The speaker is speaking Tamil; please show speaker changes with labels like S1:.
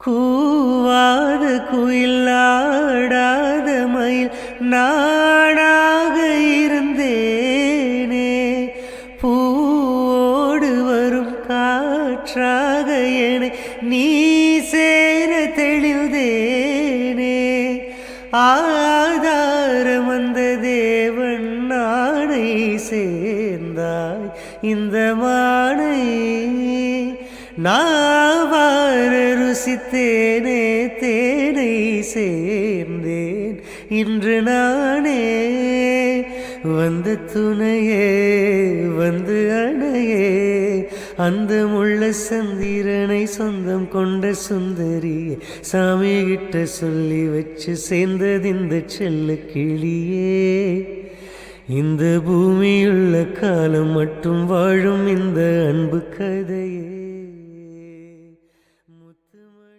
S1: கூவாத குயில் ஆடாத மயில் நானாக இருந்தேனே, பூவோடு வரும் காற்றாக என்னை நீ சேர தெளிந்தேனே, ஆதாரம் அந்த தேவன் நானை சேர்ந்தாய் இந்த மானை நாவார ருசித்தேனே, தேனை சேர்ந்தேன் இன்று நானே, வந்த துணையே வந்து அணையே, அந்த முள்ள சந்திரனை சொந்தம் கொண்ட சுந்தரியே, சாமி கிட்ட சொல்லி வச்சு சேர்ந்தது இந்த செல்ல கிளியே, இந்த பூமியுள்ள காலம் மட்டும் வாழும் இந்த அன்பு கதையே.